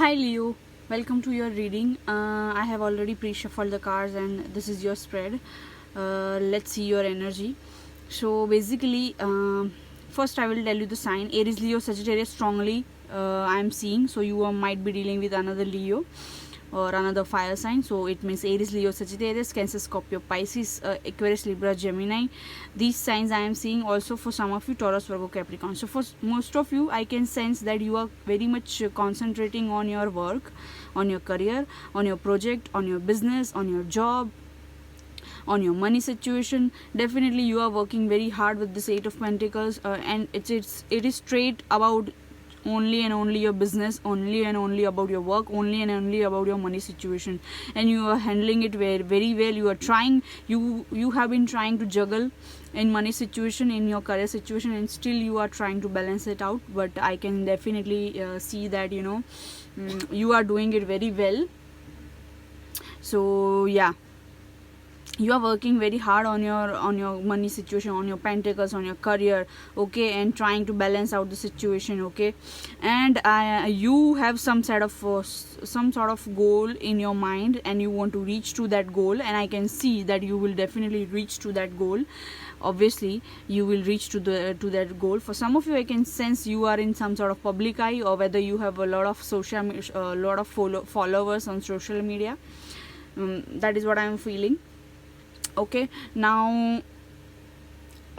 Hi Leo, welcome to your reading. I have already pre-shuffled the cards and this is your spread. Let's see your energy. So basically, first I will tell you the sign. Aries, Leo, Sagittarius strongly I am seeing. So you might be dealing with another Leo or another fire sign. So it means Aries, Leo, Sagittarius, Cancer, Scorpio, Pisces, Aquarius, Libra, Gemini. These signs I am seeing also for some of you, Taurus, Virgo, Capricorn. So for most of you, I can sense that you are very much concentrating on your work, on your career, on your project, on your business, on your job, on your money situation. Definitely you are working very hard with this Eight of Pentacles, and it is straight about only and only your business, only and only about your work, only and only about your money situation, and you are handling it very well. You are trying, you have been trying to juggle in money situation, in your career situation, and still you are trying to balance it out. But I can definitely see that you are doing it very well. So yeah, you are working very hard on your money situation, on your pentacles, on your career, okay, and trying to balance out the situation, okay. And you have some sort of goal in your mind, and you want to reach to that goal, and I can see that you will definitely reach to that goal. Obviously you will reach to that goal. For some of you, I can sense you are in some sort of public eye, or whether you have a lot of followers on social media. That is what I am feeling. Okay, now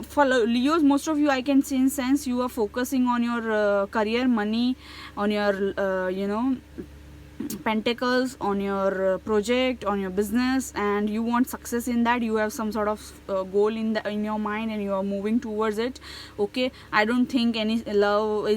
for Leos, most of you, I can sense you are focusing on your career, money, on your pentacles, on your project, on your business, and you want success in that. You have some sort of goal in your mind, and you are moving towards it, okay. I don't think any love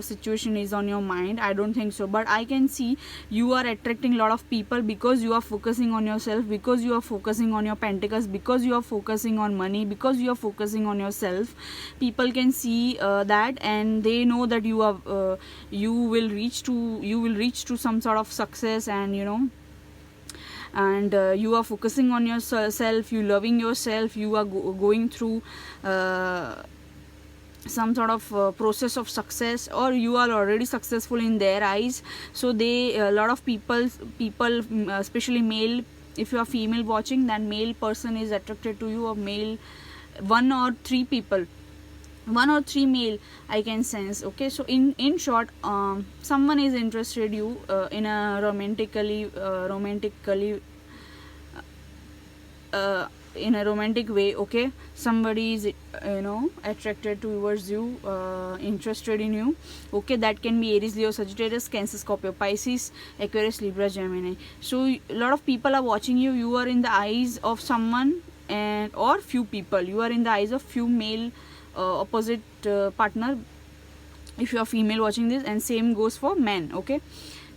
situation is on your mind. I don't think so, but I can see you are attracting a lot of people because you are focusing on yourself, because you are focusing on your pentacles, because you are focusing on money, because you are focusing on yourself. People can see that, and they know that you will reach to some sort of success, and you are focusing on yourself, you loving yourself, you are going through some sort of process of success, or you are already successful in their eyes. So a lot of people, especially male, if you are female watching, that male person is attracted to you, or male, one or three male, I can sense, okay. So in short, someone is interested you in a romantically in a romantic way, okay. Somebody is attracted towards you, interested in you, okay. That can be Aries, Leo, Sagittarius, Cancer, Scorpio, Pisces, Aquarius, Libra, Gemini. So a lot of people are watching you. You are in the eyes of someone, or few people. You are in the eyes of few male opposite partner, if you are female watching this, and same goes for men, okay.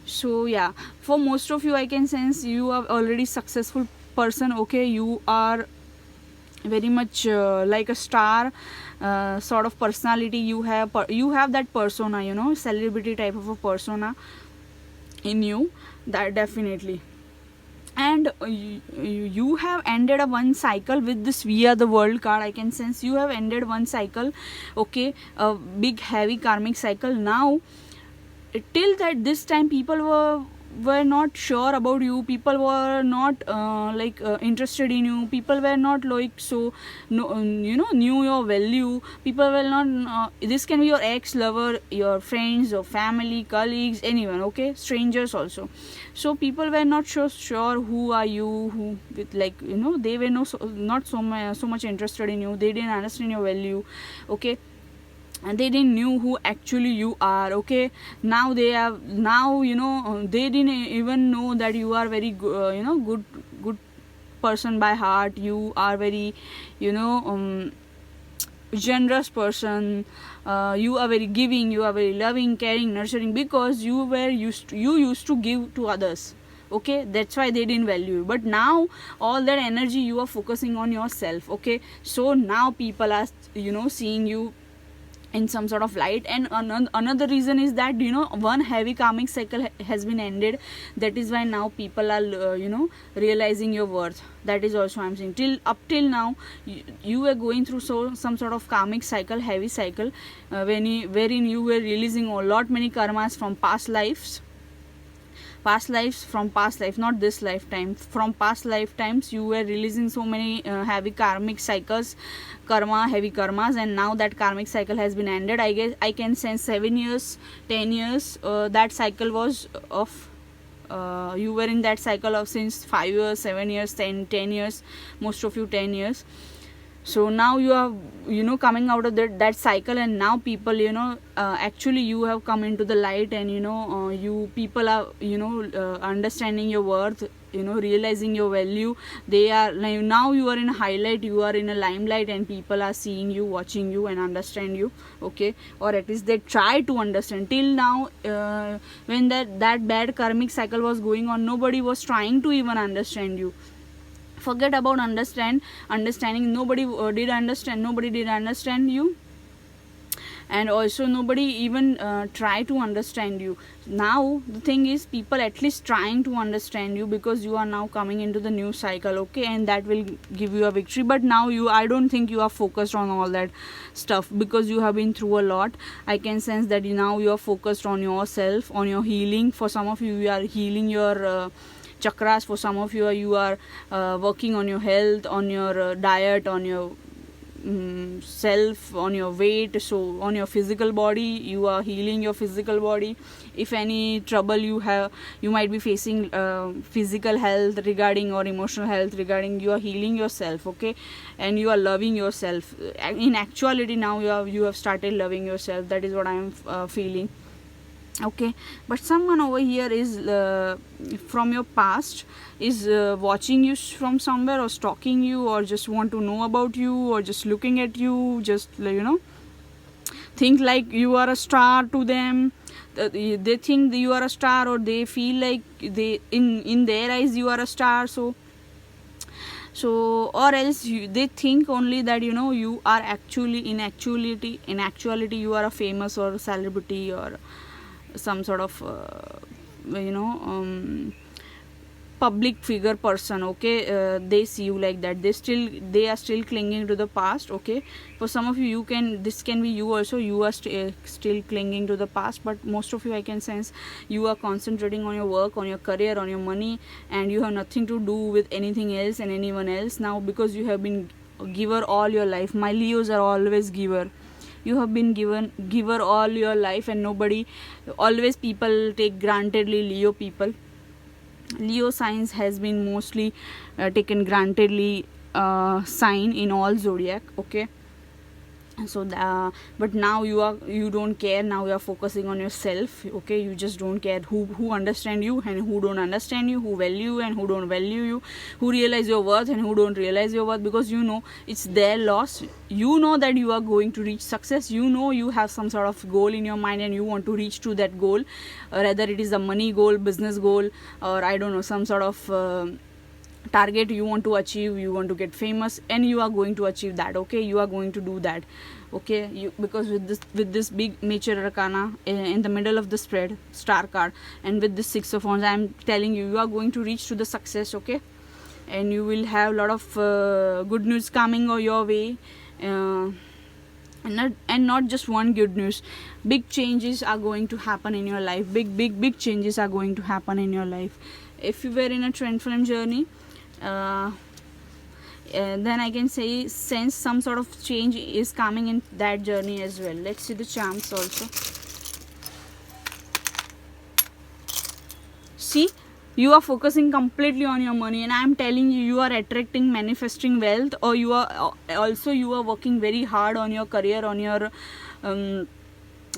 So yeah, for most of you, I can sense you are already successful person, okay. You are very much like a star sort of personality. You have that persona, celebrity type of a persona in you, that definitely. And you have ended one cycle with this We Are the World card. I can sense you have ended one cycle, okay, a big heavy karmic cycle. Now till that this time, people were not sure about you. People were not interested in you. People were not knew your value. People were not this can be your ex lover, your friends, your family, colleagues, anyone, okay, strangers also. So people were not sure who are you, who with they were not so much interested in you. They didn't understand your value, okay, and they didn't knew who actually you are, okay. Now they didn't even know that you are very good person by heart. You are very generous person. You are very giving, you are very loving, caring, nurturing, because you used to give to others, okay. That's why they didn't value you. But now all that energy you are focusing on yourself, okay. So now people are seeing you in some sort of light. And another reason is that one heavy karmic cycle has been ended. That is why now people are realizing your worth. That is also I'm saying. Up till now, you were going through some sort of karmic cycle, heavy cycle, wherein you were releasing a lot many karmas from past lives, past lives, from past life, not this lifetime, from past lifetimes you were releasing so many heavy karmic cycles, heavy karmas, and now that karmic cycle has been ended. I guess I can sense 7 years, 10 years, that cycle was of you were in that cycle of since 5 years, 7 years, 10 years, most of you 10 years. So now you are coming out of that cycle, and now people actually you have come into the light, and you people are understanding your worth, realizing your value. They are now you are in a highlight, you are in a limelight, and people are seeing you, watching you, and understand you. Okay, or at least they try to understand. Till now when that bad karmic cycle was going on, nobody was trying to even understand you. Forget about understanding. Nobody did understand you, and also nobody even try to understand you. Now the thing is, people at least trying to understand you, because you are now coming into the new cycle. Okay, and that will give you a victory. But now I don't think you are focused on all that stuff, because you have been through a lot. I can sense that now you are focused on yourself, on your healing. For some of you are healing your chakras. For some of you are working on your health, on your diet, on your self, on your weight. So on your physical body, you are healing your physical body. If any trouble you have, you might be facing physical health regarding, or emotional health regarding, you are healing yourself. Okay, and you are loving yourself. In actuality, now you have started loving yourself. That is what I am feeling. Okay, but someone over here is from your past is watching you from somewhere, or stalking you, or just want to know about you, or just looking at you, just think like you are a star to them. They think you are a star, or they feel like they in their eyes you are a star. So or else they think only that you are actually in actuality you are a famous or celebrity, or some sort of public figure person. Okay, they see you like that. They are still clinging to the past. Okay, for some of you, this can be you also. You are still clinging to the past, but most of you, I can sense, you are concentrating on your work, on your career, on your money, and you have nothing to do with anything else and anyone else now, because you have been giver all your life. My Leos are always giver. You have been giver all your life, and nobody, always people take grantedly Leo people. Leo signs has been mostly taken grantedly sign in all zodiac. Okay, so but now you don't care. Now you are focusing on yourself. Okay, you just don't care who understand you and who don't understand you, who value you and who don't value you, who realize your worth and who don't realize your worth, because it's their loss. You know that you are going to reach success. You have some sort of goal in your mind, and you want to reach to that goal, whether it is a money goal, business goal, or I don't know, some sort of target you want to achieve. You want to get famous, and you are going to achieve that. Okay, you are going to do that. Okay, because with this big Major Arcana in the middle of the spread, star card, and with this 6 of Wands, I am telling you are going to reach to the success. Okay, and you will have a lot of good news coming your way, and not just one good news. Big changes are going to happen in your life. Big changes are going to happen in your life. If you were in a trend film journey, then I can say sense some sort of change is coming in that journey as well. Let's see the charms also. See, you are focusing completely on your money, and I am telling you are attracting, manifesting wealth, or you are working very hard on your career, on your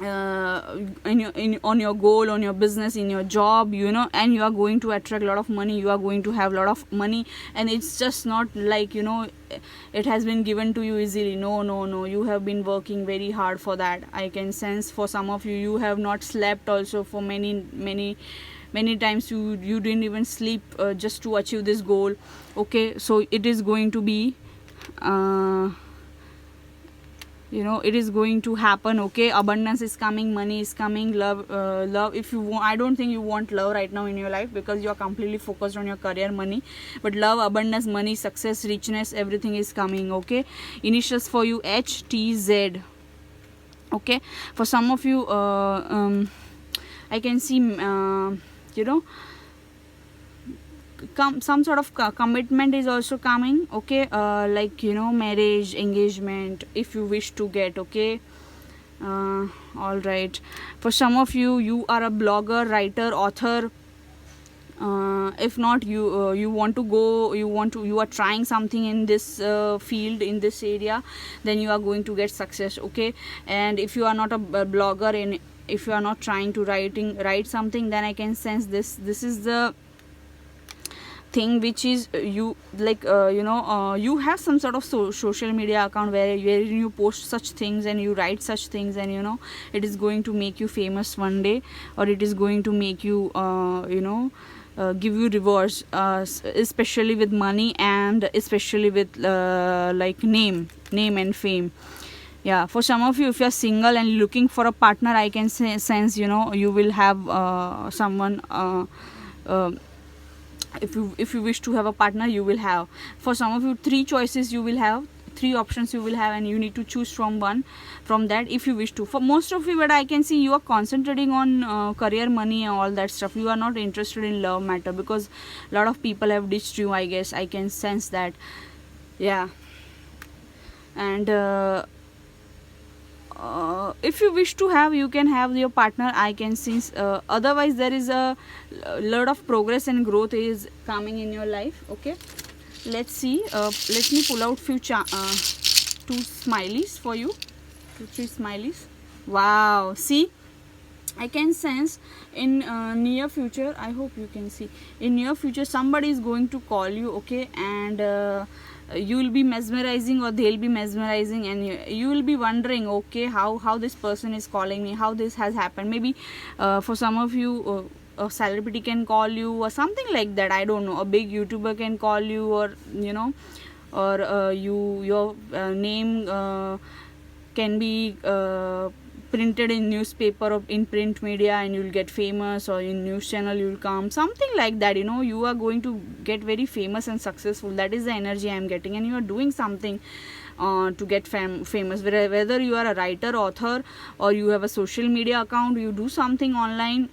on your goal, on your business, in your job, and you are going to attract a lot of money. You are going to have a lot of money, and it's just not like it has been given to you easily. No, you have been working very hard for that. I can sense for some of you have not slept also for many times. You didn't even sleep just to achieve this goal. Okay, so it is going to be it is going to happen. Okay, abundance is coming, money is coming, love. If you want, I don't think you want love right now in your life, because you are completely focused on your career, money. But love, abundance, money, success, richness, everything is coming. Okay, initials for you HTZ. Okay, for some of you I can see some sort of commitment is also coming, okay, like marriage, engagement, if you wish to get, okay. All right, for some of you, you are a blogger, writer, author. If not, you want to go, you are trying something in this field, in this area, then you are going to get success, okay. And if you are not a blogger, and if you are not trying to write something, then I can sense this is the thing which is you like, you have some sort of social media account where you post such things and you write such things, and it is going to make you famous one day, or it is going to make you give you rewards, especially with money, and especially with like name and fame. Yeah, for some of you, if you are single and looking for a partner, I can sense you will have someone, if you wish to have a partner, you will have. For some of you, 3 choices you will have, 3 options you will have, and you need to choose from one from that if you wish to. For most of you, but I can see you are concentrating on career, money, and all that stuff. You are not interested in love matter, because a lot of people have ditched you, I guess. I can sense that. Yeah. And if you wish to have, you can have your partner, I can see. Otherwise, there is a lot of progress and growth is coming in your life, okay. Let's see, let me pull out few 2 smileys for you, 2-3 smileys. Wow, see, I can sense in near future, I hope you can see, in near future somebody is going to call you, okay. And you will be mesmerizing, or they'll be mesmerizing, and you will be wondering, okay, how this person is calling me, how this has happened. Maybe for some of you, a celebrity can call you, or something like that, I don't know. A big YouTuber can call you, or or your name can be printed in newspaper or in print media, and you'll get famous, or in news channel you'll come, something like that. You are going to get very famous and successful. That is the energy I am getting, and you are doing something to get famous, whether you are a writer, author, or you have a social media account, you do something online,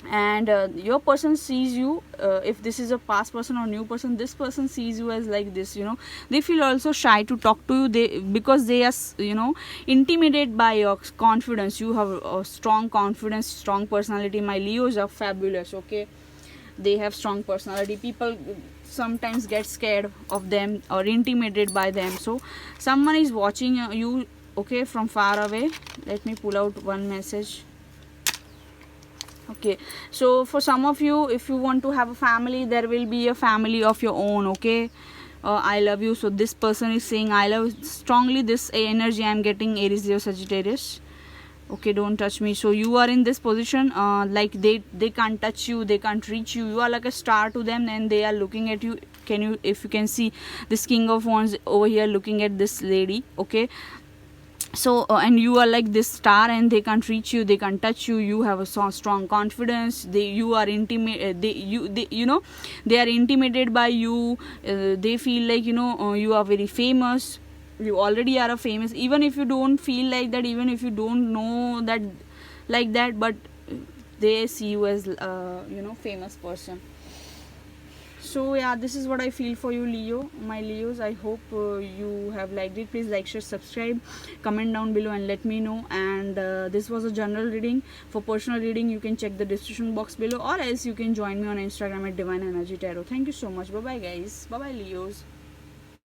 and your person sees you, if this is a past person or new person, this person sees you as like this, they feel also shy to talk to you, because they are intimidated by your confidence. You have a strong confidence, strong personality. My Leos are fabulous, okay. They have strong personality. People sometimes get scared of them or intimidated by them. So someone is watching you, okay, from far away. Let me pull out one message. Okay, so for some of you, if you want to have a family, there will be a family of your own, okay. I love you. So this person is saying I love strongly. This energy I am getting, Aries, Leo, Sagittarius. Okay, don't touch me. So you are in this position, like they can't touch you, they can't reach you. You are like a star to them, and they are looking at you. If you can see this King of Wands over here looking at this lady, okay. So and you are like this star, and they can't reach you, they can't touch you. You have a strong confidence. You are intimate, they are intimidated by you. They feel like you are very famous. You already are a famous, even if you don't feel like that, even if you don't know that like that, but they see you as famous person. So yeah, this is what I feel for you, Leo, my Leos. I hope you have liked it. Please like, share, subscribe, comment down below and let me know. And this was a general reading. For personal reading, you can check the description box below, or else you can join me on Instagram at Divine Energy Tarot. Thank you so much. Bye bye guys. Bye bye Leos.